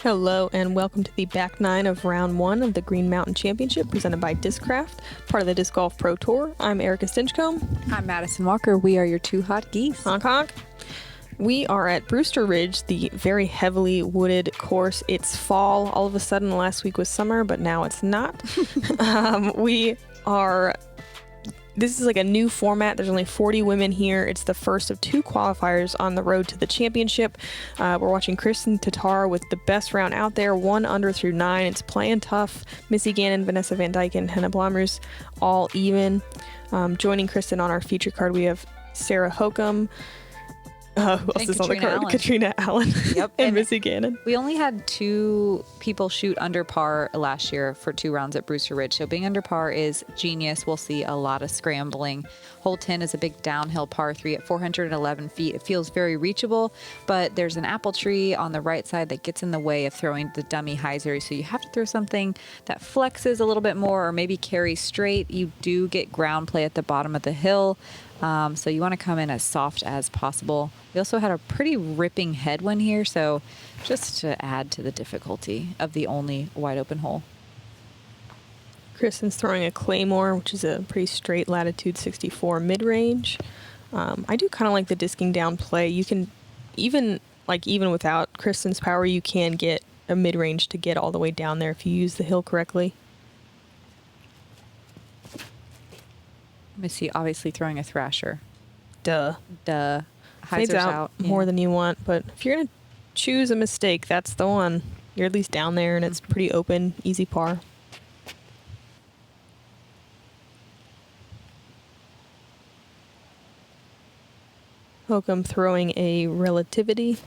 Hello and welcome to the back nine of round one of the Green Mountain Championship presented by Discraft, part of the Disc Golf Pro Tour. I'm Erika Stinchcomb. I'm Madison Walker. We are your two hot geese. Honk honk. We are at Brewster Ridge, the very heavily wooded course. It's fall. All of a sudden last week was summer, but now it's not. This is like a new format. There's only 40 women here. It's the first of two qualifiers on the road to the championship. We're watching Kristin Tattar with the best round out there, 1 under through 9. It's playing tough. Missy Gannon, Vanessa Van Dyke, and Henna Blomroos all even. Joining Kristin on our feature card, we have Sarah Hokom. Who else is on the card? Catrina Allen. Yep. and Missy Gannon. We only had 2 people shoot under par last year for 2 rounds at Brewster Ridge. So being under par is genius. We'll see a lot of scrambling. Hole 10 is a big downhill par 3 at 411 feet. It feels very reachable, but there's an apple tree on the right side that gets in the way of throwing the dummy hyzer. So you have to throw something that flexes a little bit more or maybe carries straight. You do get ground play at the bottom of the hill. So you want to come in as soft as possible. We also had a pretty ripping headwind here, so just to add to the difficulty of the only wide open hole. Kristin's throwing a Claymore, which is a pretty straight latitude 64 mid-range. I do kind of like the disking down play. You can even without Kristin's power, you can get a mid-range to get all the way down there if you use the hill correctly. Missy obviously throwing a thrasher. Duh. Fades Hyzer's out more than you want, but if you're going to choose a mistake, that's the one. You're at least down there, and it's pretty open, easy par. Hokom throwing a Relativity.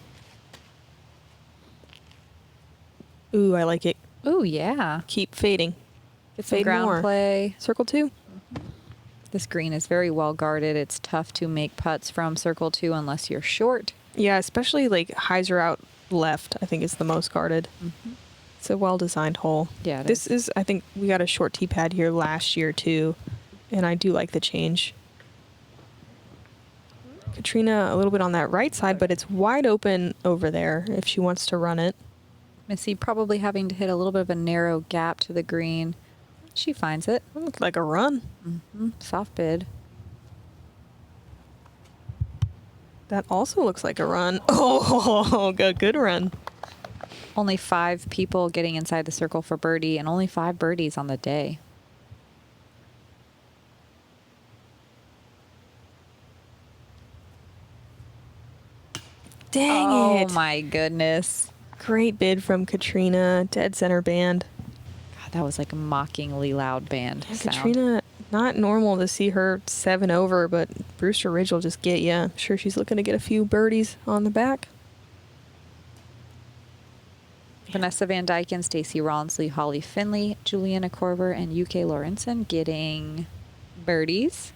Ooh, I like it. Ooh, yeah. Keep fading. Get some ground play. Circle 2. This green is very well guarded. It's tough to make putts from circle 2 unless you're short. Yeah, especially like hyzer out left, I think is the most guarded. Mm-hmm. It's a well-designed hole. Yeah, this is, I think we got a short tee pad here last year too, and I do like the change. Catrina a little bit on that right side, but it's wide open over there if she wants to run it. Missy probably having to hit a little bit of a narrow gap to the green. She finds it. Looks like a run. Mm-hmm. Soft bid. That also looks like a run. Oh, good run. Only 5 people getting inside the circle for birdie and only 5 birdies on the day. Dang it. Oh my goodness. Great bid from Catrina. Dead center band. That was like a mockingly loud band sound. Catrina, not normal to see her 7 over, but Brewster Ridge will just get you. I'm sure she's looking to get a few birdies on the back. Vanessa Van Dyke and Stacey Ronsley, Holly Finley, Juliana Korver, and UK Lorenzen getting birdies.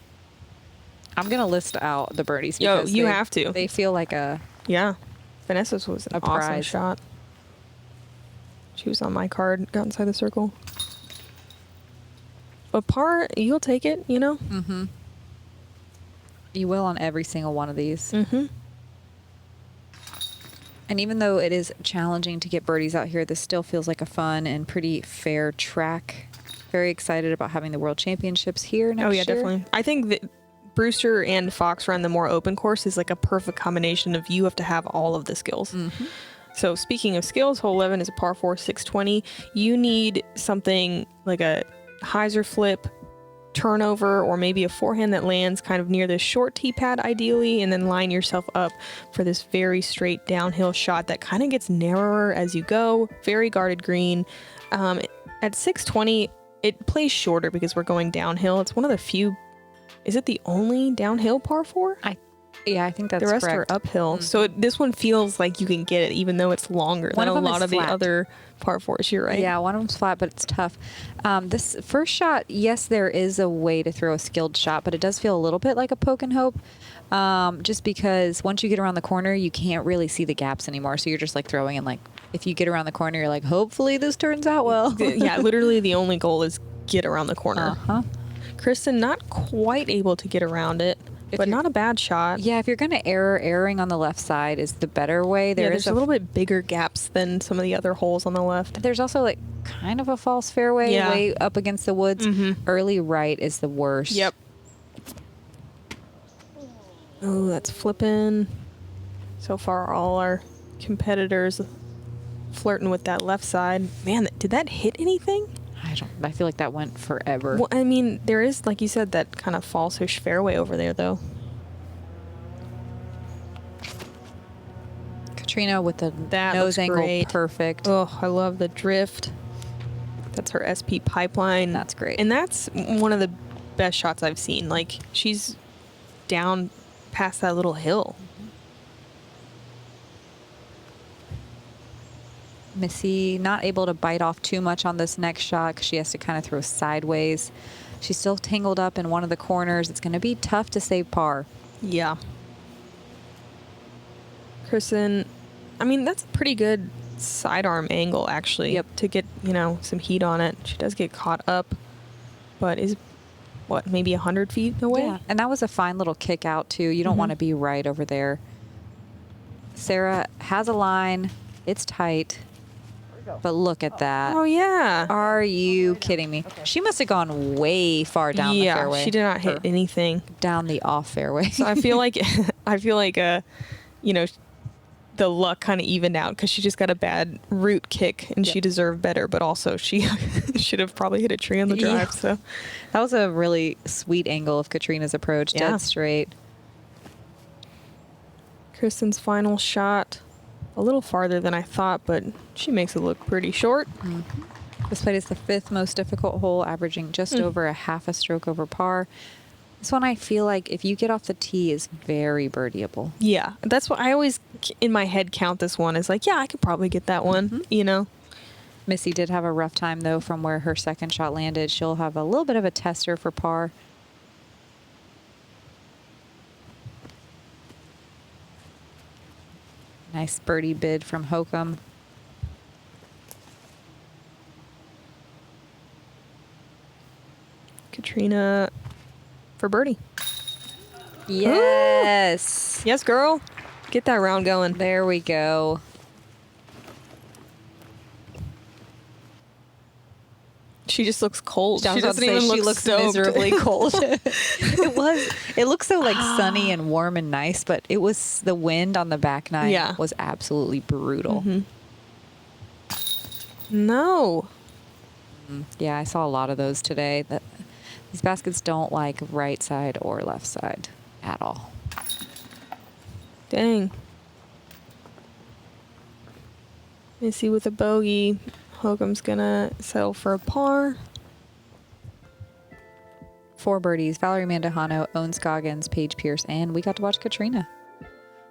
I'm going to list out the birdies. Yo, you have to. They feel like a... Yeah. Vanessa's was an awesome prize. shot. She was on my card, got inside the circle. But par, you'll take it, you know? Mm-hmm. You will on every single one of these. Mm-hmm. And even though it is challenging to get birdies out here, this still feels like a fun and pretty fair track. Very excited about having the World Championships here next year. Oh, yeah, definitely. I think that Brewster and Fox run the more open course is like a perfect combination of you have to have all of the skills. Mm-hmm. So speaking of skills, hole 11 is a par 4 620. You need something like a hyzer flip, turnover, or maybe a forehand that lands kind of near this short tee pad ideally, and then line yourself up for this very straight downhill shot that kind of gets narrower as you go. Very guarded green. At 620, it plays shorter because we're going downhill. It's one of the few. Is it the only downhill par 4? Yeah, I think that's correct. The rest are uphill. Mm-hmm. So this one feels like you can get it even though it's longer than a lot of the other par 4s. You're right. Yeah, one of them's flat, but it's tough. This first shot, yes, there is a way to throw a skilled shot, but it does feel a little bit like a poke and hope. Just because once you get around the corner, you can't really see the gaps anymore. So you're just like throwing and like, if you get around the corner, you're like, hopefully this turns out well. Yeah, literally the only goal is get around the corner. Uh-huh. Kristin not quite able to get around it. but not a bad shot. Yeah, if you're going to erring on the left side is the better way. There's a little bit bigger gaps than some of the other holes on the left. There's also like kind of a false fairway way up against the woods. Early right is the worst. Yep. Oh, that's flipping. So far, all our competitors flirting with that left side. Man, did that hit anything? I feel like that went forever. Well, I mean, there is, like you said, that kind of false-ish fairway over there, though. Katrina with the nose angle great. perfect. Oh, I love the drift. That's her SP pipeline. That's great. And that's one of the best shots I've seen. Like, she's down past that little hill. Missy not able to bite off too much on this next shot because she has to kind of throw sideways. She's still tangled up in one of the corners. It's going to be tough to save par. Yeah. Kristin, I mean, that's a pretty good sidearm angle, actually. Yep. To get, some heat on it. She does get caught up, but is, maybe 100 feet away? Yeah, and that was a fine little kick out, too. You don't want to be right over there. Sarah has a line. It's tight. But look at that. Oh, yeah. Are you kidding me? Okay. She must have gone way far down the fairway. Yeah, she did not hit anything. Down the off fairway. So I feel like, the luck kind of evened out because she just got a bad root kick and she deserved better, but also she should have probably hit a tree on the drive. Yeah. So that was a really sweet angle of Katrina's approach, dead straight. Kristin's final shot. A little farther than I thought, but she makes it look pretty short. This plate is the 5th most difficult hole, averaging just over a half a stroke over par. This one I feel like if you get off the tee is very birdieable. Yeah, that's what I always in my head count this one as like, yeah, I could probably get that one, Missy did have a rough time though from where her second shot landed. She'll have a little bit of a tester for par. Nice birdie bid from Hokom. Katrina for birdie. Yes. Ooh. Yes, girl. Get that round going. There we go. She just looks cold. She doesn't even look miserably cold. It looks so like sunny and warm and nice, but it was the wind on the back nine was absolutely brutal. No. Yeah, I saw a lot of those today. These baskets don't like right side or left side at all. Dang. Missy with a bogey. Hokom's gonna settle for a par. 4 birdies. Valerie Mandujano, Owen Scoggins, Paige Pierce, and we got to watch Katrina.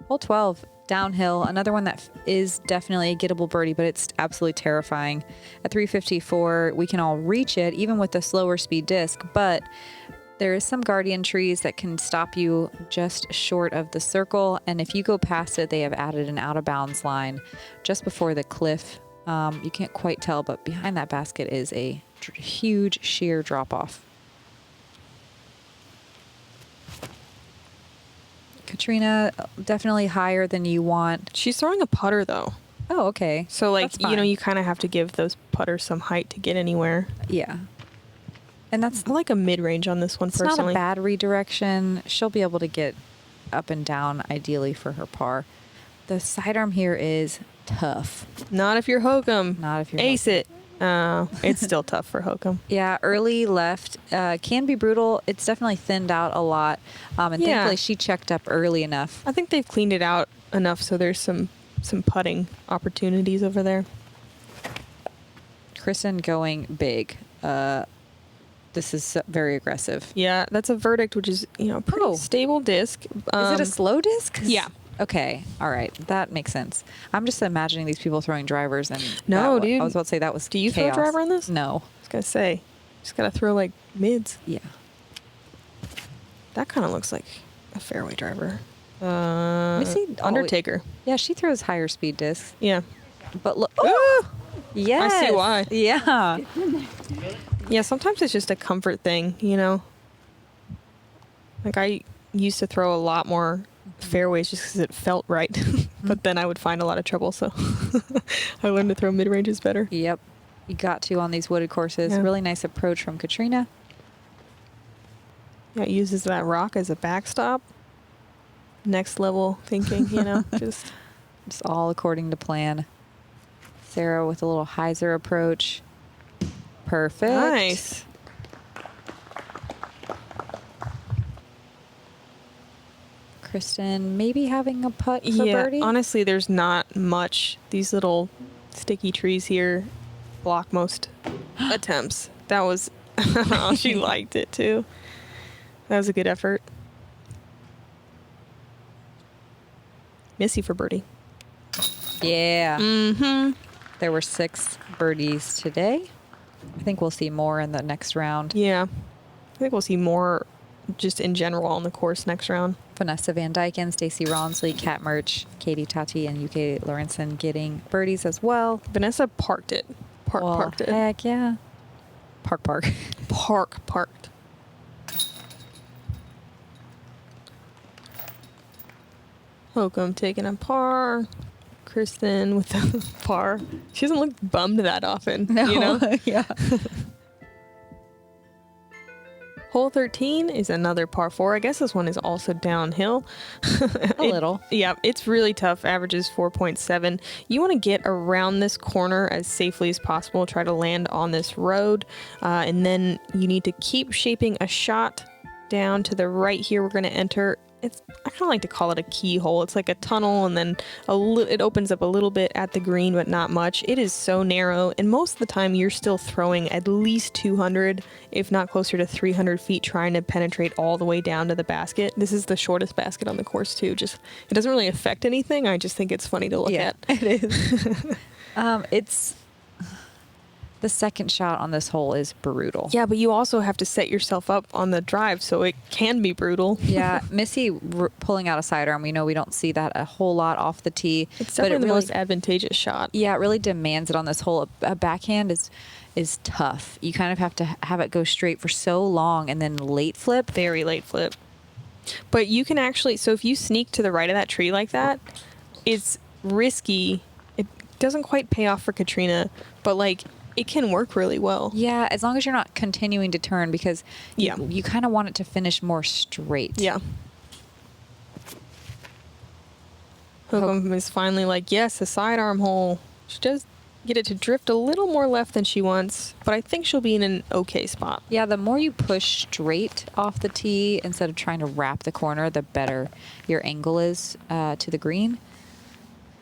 Hole 12, downhill. Another one that is definitely a gettable birdie, but it's absolutely terrifying. At 354, we can all reach it, even with the slower speed disc, but there is some guardian trees that can stop you just short of the circle, and if you go past it, they have added an out-of-bounds line just before the cliff. You can't quite tell, but behind that basket is a huge sheer drop-off. Katrina, definitely higher than you want. She's throwing a putter, though. Oh, okay. So, like, you kind of have to give those putters some height to get anywhere. Yeah. And that's I like a mid-range on this one, personally. It's not a bad redirection. She'll be able to get up and down, ideally, for her par. The sidearm here is tough. Not if you're Hokom. Not if you're Ace it. It's still tough for Hokom. Yeah, early left can be brutal. It's definitely thinned out a lot. And thankfully she checked up early enough. I think they've cleaned it out enough so there's some putting opportunities over there. Kristin going big. This is very aggressive. Yeah, that's a verdict, which is, pretty stable disc. Is it a slow disc? Yeah. Okay. All right. That makes sense. I'm just imagining these people throwing drivers and no, dude. I was about to say that was Do you chaos. throw a driver on this? No. I was gonna say, just gotta throw like mids. Yeah. That kind of looks like a fairway driver. Missy Undertaker. Yeah, she throws higher speed discs. Yeah. But look. Oh! Yes. I see why. Yeah. Yeah. Sometimes it's just a comfort thing, Like used to throw a lot more fairways just because it felt right. But then I would find a lot of trouble. So I learned to throw mid-ranges better. Yep. You got to on these wooded courses. Yeah. Really nice approach from Catrina. Yeah, it uses that rock as a backstop. Next level thinking, you know, just all according to plan. Sarah with a little hyzer approach. Perfect. nice. Kristin maybe having a putt for Yeah, birdie. honestly, there's not much. These little sticky trees here block most attempts. That was, she liked it too. That was a good effort. Missy for birdie. Yeah. Mm-hmm. There were 6 birdies today. I think we'll see more in the next round. Yeah. I think we'll see more just in general on the course next round. Vanessa Van Dyken, Stacey Ronsley, Kat Murch, Katie Tati, and UK Lawrenson getting birdies as well. Vanessa parked it. Parked it. Heck yeah. Parked. Parked. Hokom taking a par. Kristin with the par. She doesn't look bummed that often. No. You know? Yeah. Hole 13 is another par 4. I guess this one is also downhill. A little. Yeah, it's really tough. Averages 4.7. You want to get around this corner as safely as possible. Try to land on this road. And then you need to keep shaping a shot down to the right here. We're going to enter. I kind of like to call it a keyhole. It's like a tunnel, and then it opens up a little bit at the green, but not much. It is so narrow, and most of the time you're still throwing at least 200, if not closer to 300 feet, trying to penetrate all the way down to the basket. This is the shortest basket on the course too. Just it doesn't really affect anything. I just think it's funny to look at. It is. It's the second shot on this hole is brutal. Yeah, but you also have to set yourself up on the drive, so it can be brutal. Yeah, Missy pulling out a sidearm. We know we don't see that a whole lot off the tee. It's definitely the most advantageous shot. Yeah, it really demands it on this hole. A backhand is tough. You kind of have to have it go straight for so long and then late flip. Very late flip. But you can actually, so if you sneak to the right of that tree like that, it's risky. It doesn't quite pay off for Catrina, but like it can work really well. Yeah, as long as you're not continuing to turn, because you kind of want it to finish more straight. Yeah. Hokom is finally like, yes, a sidearm hole. She does get it to drift a little more left than she wants, but I think she'll be in an okay spot. Yeah, the more you push straight off the tee instead of trying to wrap the corner, the better your angle is to the green.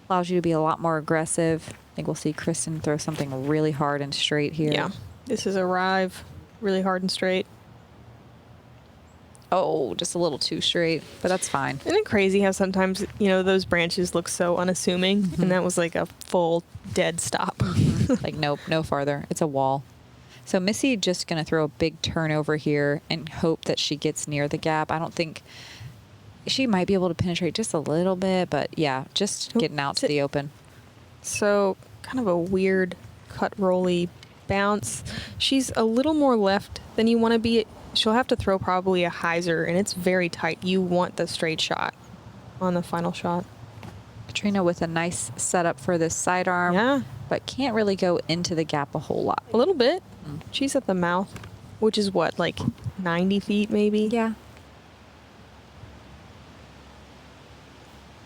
Allows you to be a lot more aggressive. I think we'll see Kristin throw something really hard and straight here. Yeah, this is a drive, really hard and straight. Oh, just a little too straight, but that's fine. Isn't it crazy how sometimes, you know, those branches look so unassuming, and that was like a full dead stop. Like, nope, no farther. It's a wall. So Missy just going to throw a big turnover here and hope that she gets near the gap. I don't think she might be able to penetrate just a little bit, but yeah, just getting out to the open. So kind of a weird cut rolly bounce. She's a little more left than you want to be. She'll have to throw probably a hyzer, and it's very tight. You want the straight shot on the final shot. Catrina with a nice setup for this sidearm, but can't really go into the gap a whole lot. A little bit. She's at the mouth, which is what, like 90 feet maybe? Yeah.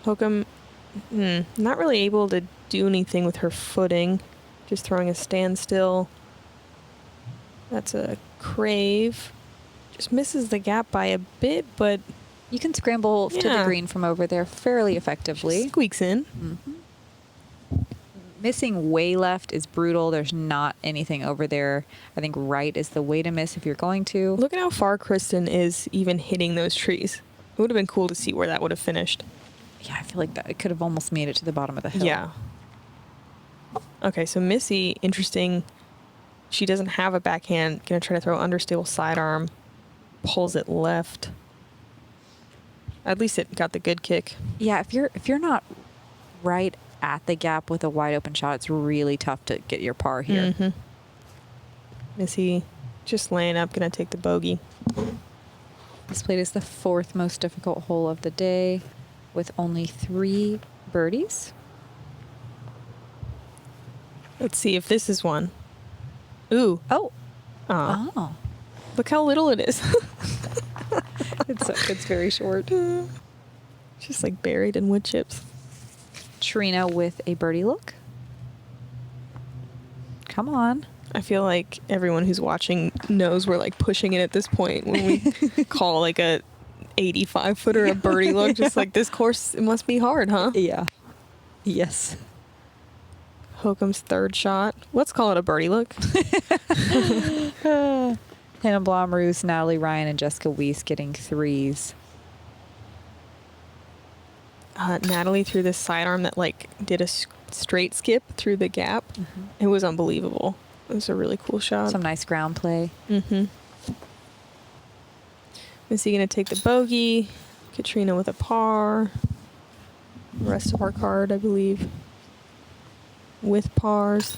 Hokom, not really able to do anything with her footing. Just throwing a standstill. That's a crave. Just misses the gap by a bit, but you can scramble to the green from over there fairly effectively. She squeaks in. Missing way left is brutal. There's not anything over there. I think right is the way to miss if you're going to. Look at how far Kristin is even hitting those trees. It would have been cool to see where that would have finished. Yeah, I feel like that it could have almost made it to the bottom of the hill. Yeah. Okay, so Missy, interesting. She doesn't have a backhand. Gonna try to throw understable sidearm. Pulls it left. At least it got the good kick. Yeah, if you're not right at the gap with a wide open shot, it's really tough to get your par here. Missy just laying up, gonna take the bogey. This played is the 4th most difficult hole of the day with only 3 birdies. Let's see if this is one. Ooh. Oh. Aw. Oh. Look how little it is. It's very short. Just like buried in wood chips. Trina with a birdie look. Come on. I feel like everyone who's watching knows we're like pushing it at this point when we call like a 85-footer a birdie look. Just like, this course, it must be hard, huh? Yeah. Yes. Hokom's 3rd shot. Let's call it a birdie look. Hannah Blomroos, Natalie Ryan, and Jessica Weiss getting 3s. Natalie threw this sidearm that like did a straight skip through the gap. Mm-hmm. It was unbelievable. It was a really cool shot. Some nice ground play. Mm-hmm. Missy gonna take the bogey. Catrina with a par. The rest of our card, I believe, with pars.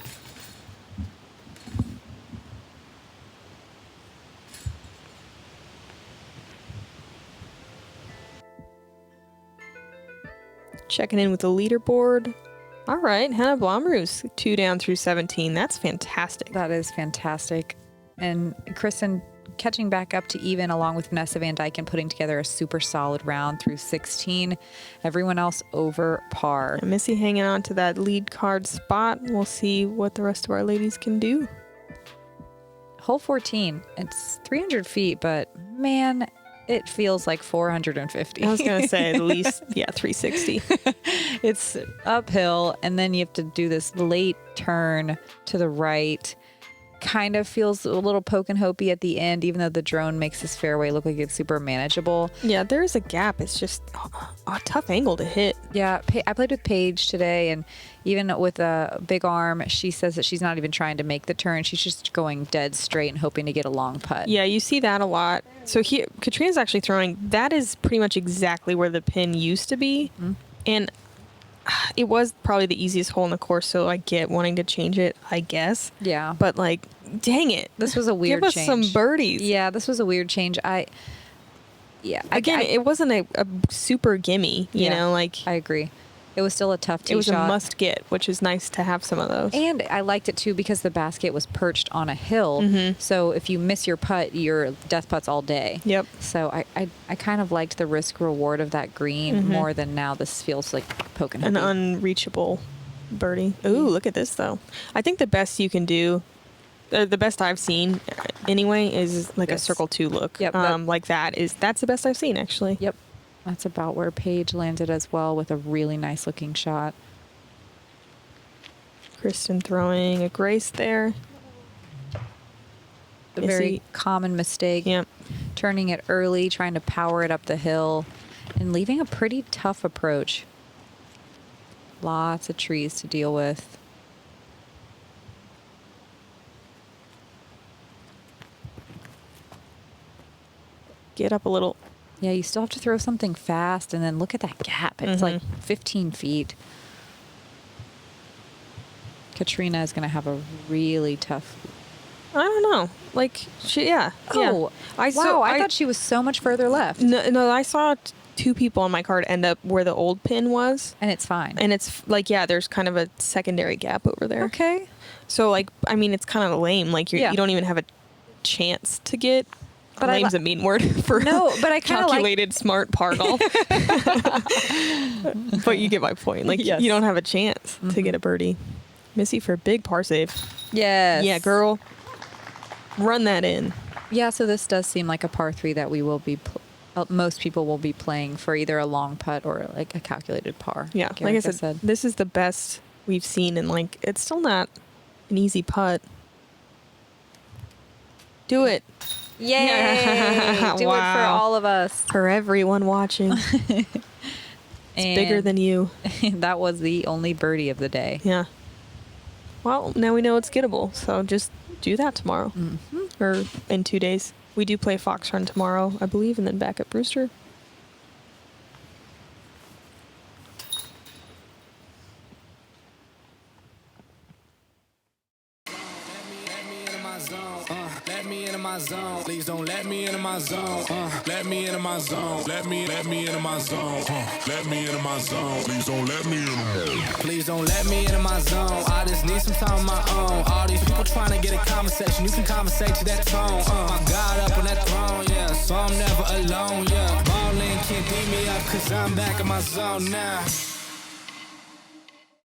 Checking in with the leaderboard. All right, Hannah Blomroos, 2 down through 17. That's fantastic. That is fantastic. And Kristin catching back up to even along with Vanessa Van Dyke and putting together a super solid round through 16. Everyone else over par. And Missy hanging on to that lead card spot. We'll see what the rest of our ladies can do. Hole 14. It's 300 feet, but man, it feels like 450. I was going to say at least, 360. It's uphill, and then you have to do this late turn to the right. Kind of feels a little poke and hopey at the end, even though the drone makes this fairway look like it's super manageable. Yeah, there is a gap. It's just a tough angle to hit. Yeah, I played with Paige today, and even with a big arm, she says that she's not even trying to make the turn. She's just going dead straight and hoping to get a long putt. Yeah, you see that a lot. So here, Catrina's actually throwing, that is pretty much exactly where the pin used to be. Mm-hmm. And it was probably the easiest hole in the course, so I get wanting to change it, I guess. Yeah. But like, dang it. This was a weird change. Give us some birdies. Yeah, this was a weird change. Again, it wasn't a super gimme, you know, like. I agree. It was still a tough tee shot. It was a must get, which is nice to have some of those. And I liked it too because the basket was perched on a hill. Mm-hmm. So if you miss your putt, your death putts all day. Yep. So I kind of liked the risk reward of that green more than now. This feels like poking an unreachable birdie. Ooh, look at this though. I think the best you can do, the best I've seen anyway, is like a circle 2 look. Yep. Like that's the best I've seen actually. Yep. That's about where Paige landed as well, with a really nice looking shot. Kristin throwing a grace there. A very common mistake. Yep. Turning it early, trying to power it up the hill, and leaving a pretty tough approach. Lots of trees to deal with. Get up a little. Yeah, you still have to throw something fast, and then look at that gap. It's like 15 feet. Katrina is going to have a really tough. I don't know. Like, yeah. Oh, I thought she was so much further left. No, I saw 2 people on my card end up where the old pin was. And it's fine. And it's like, there's kind of a secondary gap over there. Okay. So, like, I mean, it's kind of lame. Like, you don't even have a chance to get. But lame's a mean word for but I calculated smart par golf. But you get my point. Like, you don't have a chance to get a birdie. Missy for a big par save. Yes. Yeah, girl. Run that in. Yeah, so this does seem like a par 3 that we will be, most people will be playing for either a long putt or like a calculated par. Yeah, like I said, this is the best we've seen, and like, it's still not an easy putt. Do it. Yay! Yeah. Do it for all of us. For everyone watching. It's bigger than you. That was the only birdie of the day. Yeah. Well, now we know it's gettable, so just do that tomorrow. Mm-hmm. Or in 2 days. We do play Fox Run tomorrow, I believe, and then back at Brewster. my zone. Please don't let me into my zone. Let me into my zone. Let me into my zone. Let me into my zone. Please don't let me in. Please don't let me into my zone. I just need some time of my own. All these people trying to get a conversation. You can conversate to that tone. My God up on that throne, yeah. So I'm never alone, yeah. Ballin' can't beat me up, cause I'm back in my zone now.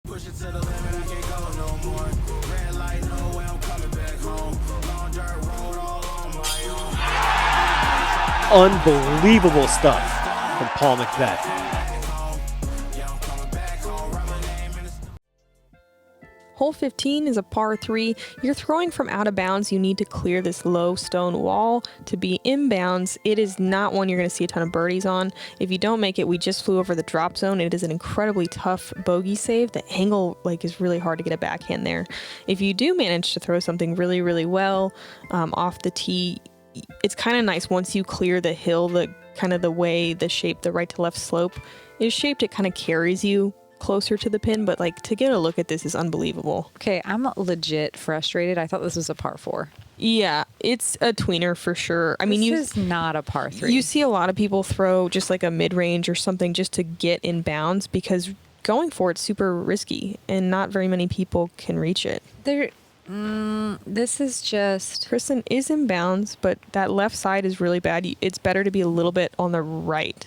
Push it to the limit, I can't go no more. Red light, no way, I'm coming back home. Long dirt road all on my own. Unbelievable stuff from Paul McVeigh. Hole 15 is a par 3. You're throwing from out of bounds. You need to clear this low stone wall to be inbounds. It is not one you're going to see a ton of birdies on. If you don't make it, we just flew over the drop zone. It is an incredibly tough bogey save. The angle is really hard to get a backhand there. If you do manage to throw something really, really well off the tee, it's kind of nice once you clear the hill, the way the shape, the right to left slope is shaped, it kind of carries you closer to the pin, but to get a look at this is unbelievable. Okay, I'm legit frustrated. I thought this was a par 4. Yeah, it's a tweener for sure. I mean, this is not a par 3. You see a lot of people throw just like a mid-range or something just to get in bounds because going for it's super risky and not very many people can reach it. This is just... Kristin is in bounds, but that left side is really bad. It's better to be a little bit on the right.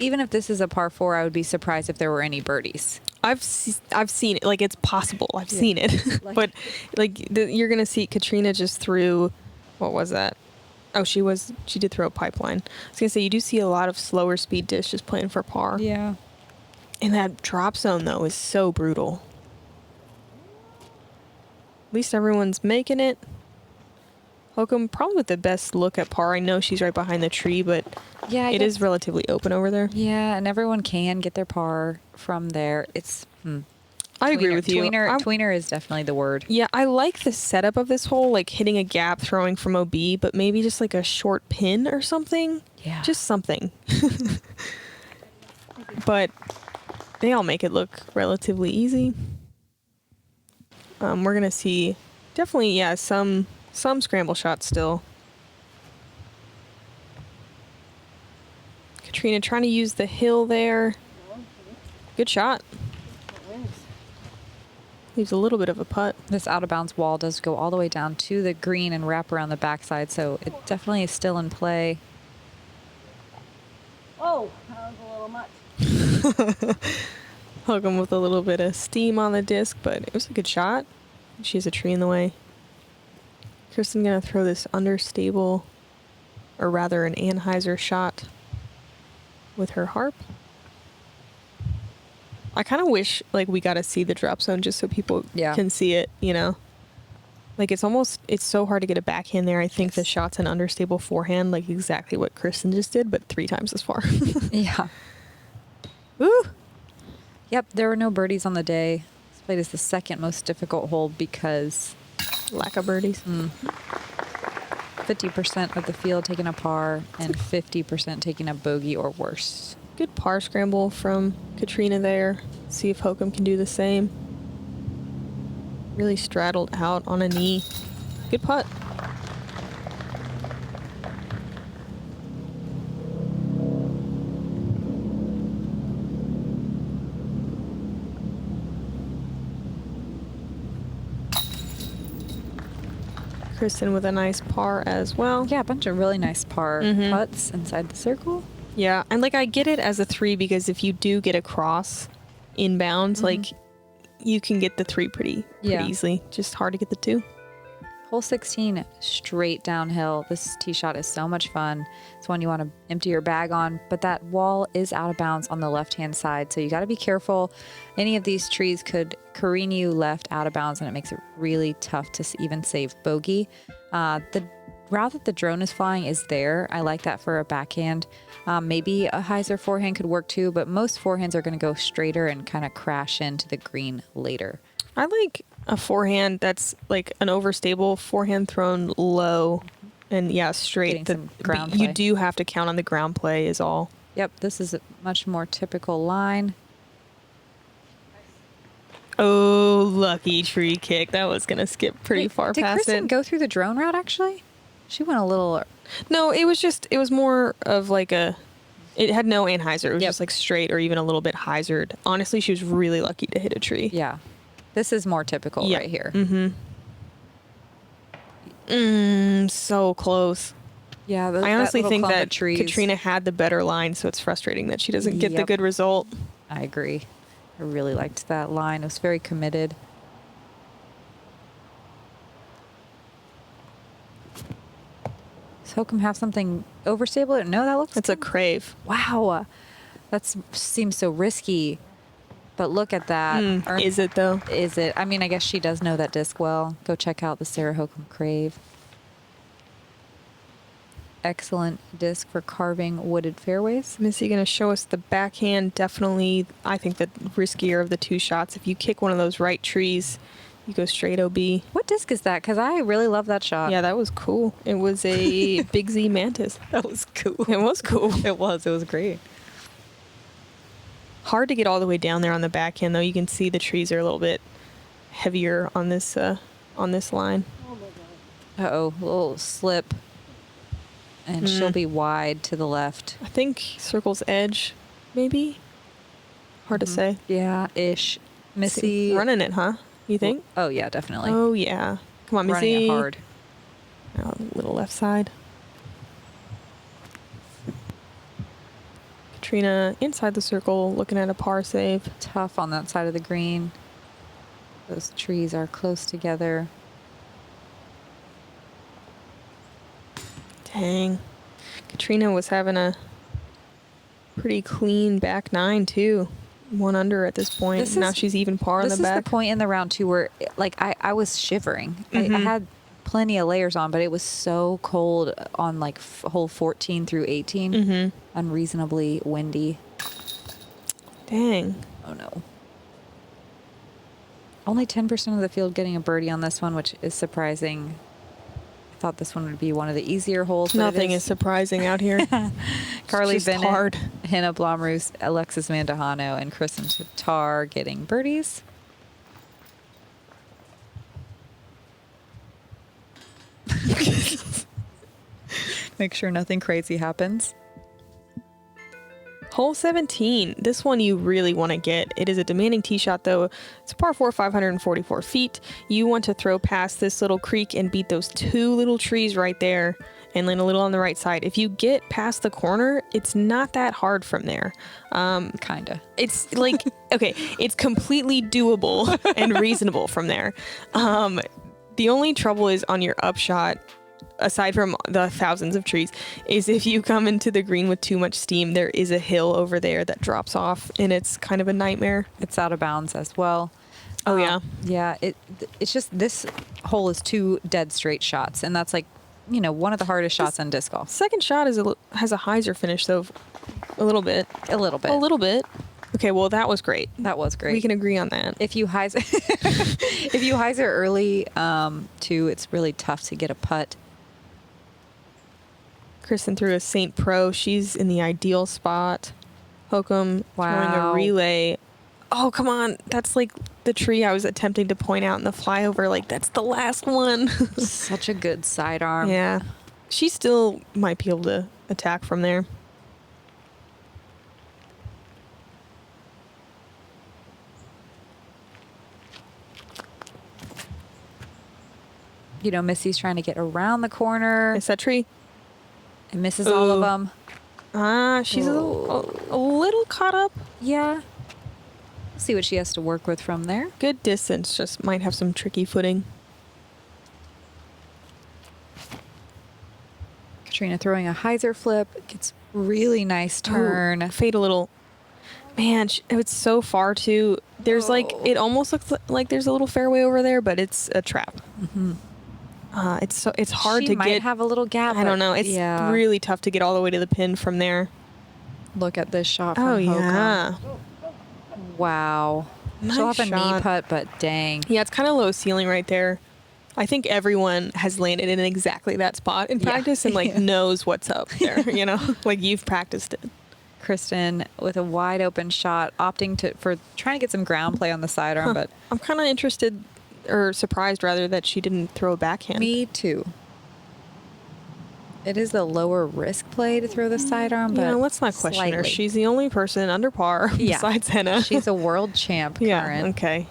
Even if this is a par 4, I would be surprised if there were any birdies. I've seen it. It's possible. I've seen it. But you're going to see Catrina just threw, what was that? Oh, she did throw a pipeline. I was going to say, you do see a lot of slower speed discs just playing for par. Yeah. And that drop zone, though, is so brutal. At least everyone's making it. Hokom probably with the best look at par. I know she's right behind the tree, but yeah, it is relatively open over there. Yeah, and everyone can get their par from there. It's I agree with you. Tweener is definitely the word. Yeah, I like the setup of this hole, hitting a gap, throwing from OB, but maybe just a short pin or something. Yeah. Just something. But they all make it look relatively easy. We're going to see definitely, some scramble shots still. Catrina trying to use the hill there. Good shot. Leaves a little bit of a putt. This out of bounds wall does go all the way down to the green and wrap around the backside, so it definitely is still in play. Oh, that was a little much. Hokom with a little bit of steam on the disc, but it was a good shot. She has a tree in the way. Kristin gonna throw this understable, or rather an Anheuser shot with her harp. I kind of wish we got to see the drop zone just so people can see it, it's so hard to get a backhand there. I think the shot's an understable forehand, exactly what Kristin just did, but 3 times as far. Yeah. Ooh. Yep, there were no birdies on the day. This played is the second most difficult hole because... lack of birdies. 50% of the field taking a par and 50% taking a bogey or worse. Good par scramble from Catrina there. See if Hokom can do the same. Really straddled out on a knee. Good putt. Kristin with a nice par as well. Yeah, a bunch of really nice par putts inside the circle. Yeah, and I get it as a 3 because if you do get across inbounds, you can get the 3 pretty easily. Just hard to get the 2. Hole 16, straight downhill. This tee shot is so much fun. It's one you want to empty your bag on, but that wall is out of bounds on the left-hand side, so you got to be careful. Any of these trees could careen you left out of bounds, and it makes it really tough to even save bogey. The route that the drone is flying is there. I like that for a backhand. Maybe a hyzer forehand could work too, but most forehands are going to go straighter and kind of crash into the green later. I like a forehand that's an overstable forehand thrown low and straight. You do have to count on the ground play is all. Yep, this is a much more typical line. Oh, Oh, lucky tree kick. That was going to skip pretty far Did past Kristin it. go through the drone route, actually? She went a little... No, it was more of like it had no anhyzer. It was Yep. just like straight or even a little bit hyzered. Honestly, she was really lucky to hit a tree. Yeah. This is more typical Yeah. right here. So close. Yeah. I honestly think that trees. Catrina had the better line, so it's frustrating that she doesn't get the Yep. good result. I agree. I really liked that line. It was very committed. Does Hokom have something overstable? No, that looks... It's a crave. Wow. That seems so risky. But look at that. Is it though? Is it? I mean, I guess she does know that disc well. Go check out the Sarah Hokom Crave. Excellent disc for carving wooded fairways. Missy going to show us the backhand. Definitely, I think, the riskier of the two shots. If you kick one of those right trees, you go straight OB. What disc is that? Because I really love that shot. Yeah, that was cool. It was a Big Z Mantis. that was cool. It was cool. It was great. Hard to get all the way down there on the backhand, though. You can see the trees are a little bit heavier on this line. Uh-oh, a little slip. And she'll be wide to the left. I think circle's edge, maybe. Hard to say. Yeah, ish. Missy. Running it, huh? You think? Oh, yeah, definitely. Oh, yeah. Come on, Missy. Running it hard. Oh, little left side. Catrina inside the circle, looking at a par save. Tough on that side of the green. Those trees are close together. Dang. Catrina was having a pretty clean back nine, too. One under at this point. Now she's even par on the back. This is the point in the round, too, where like I was shivering. I had plenty of layers on, but it was so cold on like hole 14 through 18. Unreasonably windy. Dang. Oh, no. Only 10% of the field getting a birdie on this one, which is surprising. I thought this one would be one of the easier holes. Nothing is surprising out here. Carly just Bennett, hard. Hannah Blomroos, Alexis Mandahano, and Kristin Tattar getting birdies. Make sure nothing crazy happens. Hole 17. This one you really want to get. It is a demanding tee shot, though. It's a par 4, 544 feet. You want to throw past this little creek and beat those two little trees right there and land a little on the right side. If you get past the corner, it's not that hard from there. Kinda. It's like, okay, it's completely doable and reasonable from there. The only trouble is on your upshot, aside from the thousands of trees, is if you come into the green with too much steam, there is a hill over there that drops off, and it's kind of a nightmare. It's out of bounds as well. Oh, yeah. Yeah, it's just this hole is two dead straight shots, and that's like, you know, one of the hardest shots in disc golf. Second shot has a hyzer finish, though, a little bit. A little bit. A little bit. Okay, well, that was great. That was great. We can agree on that. If you hyzer, if you hyzer early, too, it's really tough to get a putt. Kristin threw a St. Pro. She's in the ideal spot. Hokom throwing a relay. Oh, come on. That's like the tree I was attempting to point out in the flyover. Like, that's the last one. Such a good sidearm. Yeah. She still might be able to attack from there. You know, Missy's trying to get around the corner. Is that tree? And misses all of them. She's a little caught up. Yeah. See what she has to work with from there. Good distance, just might have some tricky footing. Catrina throwing a hyzer flip. Gets really nice turn. Fade a little. Man, it's so far too. There's like, it almost looks like there's a little fairway over there, but it's a trap. It's hard She to might get. have a little gap. I don't know. It's really tough to get all the way to the pin from there. Look at this shot from Oh, Hokom. yeah. Wow. Nice She'll have a shot. knee putt, but dang. Yeah, it's kind of low ceiling right there. I think everyone has landed in exactly that spot in practice and like knows what's up there, you know, like you've practiced it. Kristin with a wide open shot, opting for trying to get some ground play on the sidearm, but I'm kind of interested, or surprised rather, that she didn't throw a backhand. me too. It is the lower risk play to throw the sidearm, but let's not question her. slightly. She's the only person under par besides Henna. She's a world champ current. Okay.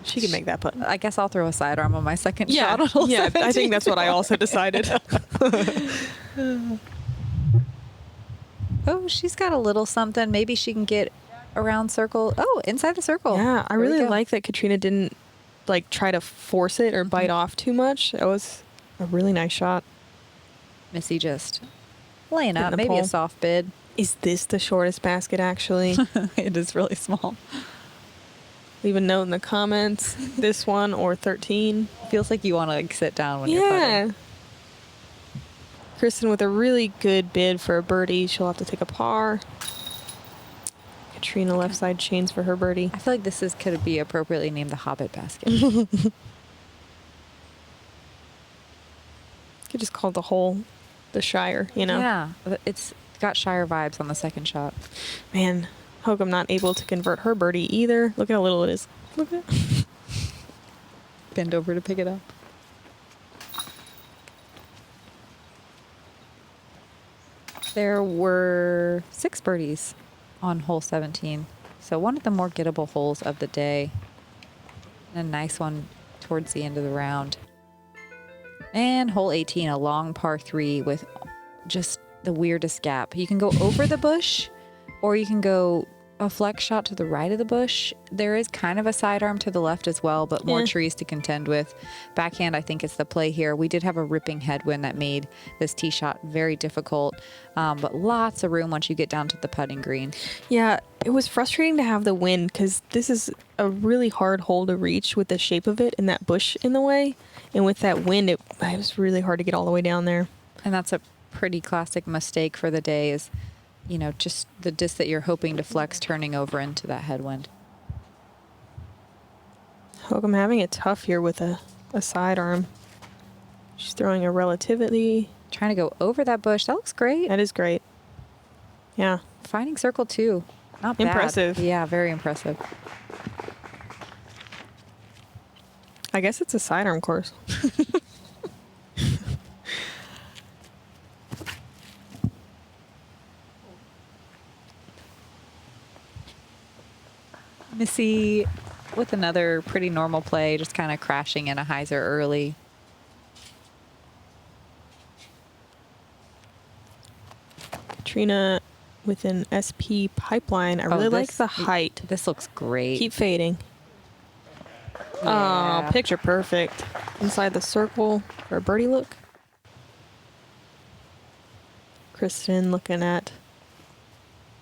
She can make that putt. I guess I'll throw a sidearm on my second shot. On hole I 17. think that's what I also decided. Oh, she's got a little something. Maybe she can get around circle. Oh, inside the circle. Yeah, I There we really go. like that Catrina didn't try to force it or bite off too much. That was a really nice shot. Missy just laying Hitting out. the Maybe pole. a soft bid. Is this the shortest basket, actually? It is really small. Leave a note in the comments. This one or 13. Feels like you want to sit down when you're putting. Kristin with a really good bid for a birdie. She'll have to take a par. Catrina left side chains for her birdie. I feel like this could be appropriately named the Hobbit basket. Could just call the hole the Shire, Yeah, it's got Shire vibes on the second shot. Man, Hokom not able to convert her birdie either. Look at how little it is. Look at it. Bend over to pick it up. There were 6 birdies on hole 17. So one of the more gettable holes of the day. And a nice one towards the end of the round. And hole 18, a long par 3 with just the weirdest gap. You can go over the bush or you can go a flex shot to the right of the bush. There is kind of a sidearm to the left as well, but more trees to contend with. Backhand, I think, is the play here. We did have a ripping headwind that made this tee shot very difficult, but lots of room once you get down to the putting green. Yeah, it was frustrating to have the wind because this is a really hard hole to reach with the shape of it and that bush in the way. And with that wind, it was really hard to get all the way down there. And that's a pretty classic mistake for the day is, just the disc that you're hoping to flex turning over into that headwind. Hokom having it tough here with a sidearm. She's throwing a relativity. Trying to go over that bush. That looks great. That is great. Yeah. Finding circle 2. Not bad. Impressive. Yeah, very impressive. I guess it's a sidearm course. Missy with another pretty normal play, just kind of crashing in a hyzer early. Catrina with an SP pipeline. I really like the height. This looks great. Keep fading. Yeah. Oh, picture perfect. Inside the circle for a birdie look. Kristin looking at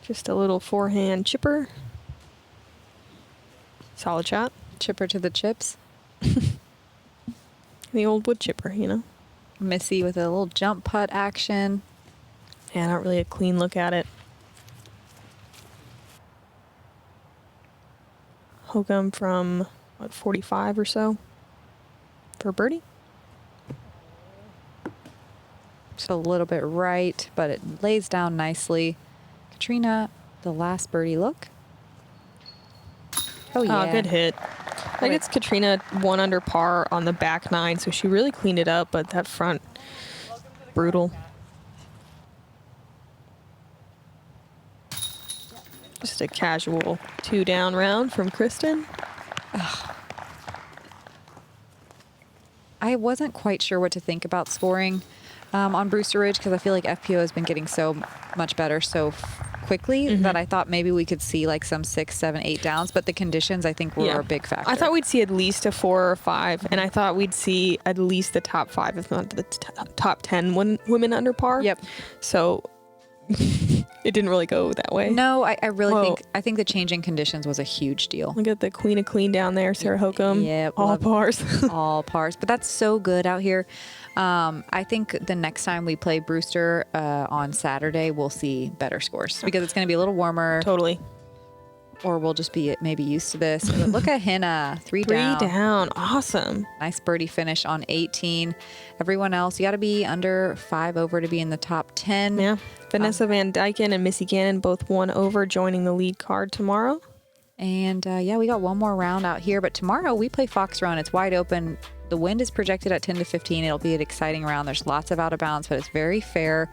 just a little forehand chipper. Solid shot. Chipper to the chips. The old wood chipper, Missy with a little jump putt action. Yeah, not really a clean look at it. Hokom from, 45 or so for birdie. Just a little bit right, but it lays down nicely. Catrina, the last birdie look. Oh, yeah. Oh, good hit. I think it's Catrina 1 under par on the back 9, so she really cleaned it up, but that front, brutal. Just a casual 2 down round from Kristin. I wasn't quite sure what to think about scoring on Brewster Ridge because I feel like FPO has been getting so much better so quickly that I thought maybe we could see like some 6, 7, 8 downs, but the conditions I think were a big factor. I thought we'd see at least a 4 or 5, and I thought we'd see at least the top 5, if not the top 10 women under par. Yep. So it didn't really go that way. No, I really think the changing conditions was a huge deal. Look at the Queen of Clean down there, Sarah Hokom. Yeah, all pars. All pars, but that's so good out here. I think the next time we play Brewster on Saturday, we'll see better scores because it's going to be a little warmer. Totally. Or we'll just be maybe used to this. But look at Henna, 3 down. 3 down. Awesome. Nice birdie finish on 18. Everyone else, you got to be under 5 over to be in the top 10. Yeah. Vanessa Van Dyken and Missy Gannon both won over, joining the lead card tomorrow. And yeah, we got one more round out here, but tomorrow we play Fox Run. It's wide open. The wind is projected at 10 to 15. It'll be an exciting round. There's lots of out of bounds, but it's very fair.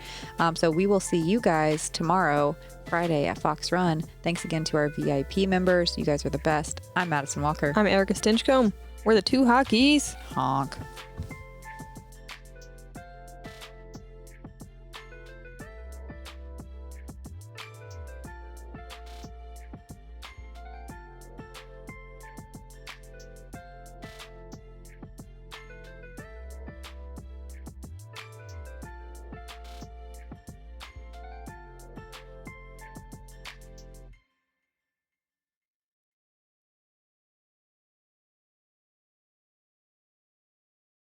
So we will see you guys tomorrow, Friday at Fox Run. Thanks again to our VIP members. You guys are the best. I'm Madison Walker. I'm Erika Stinchcomb. We're the two Hot Geese. Honk.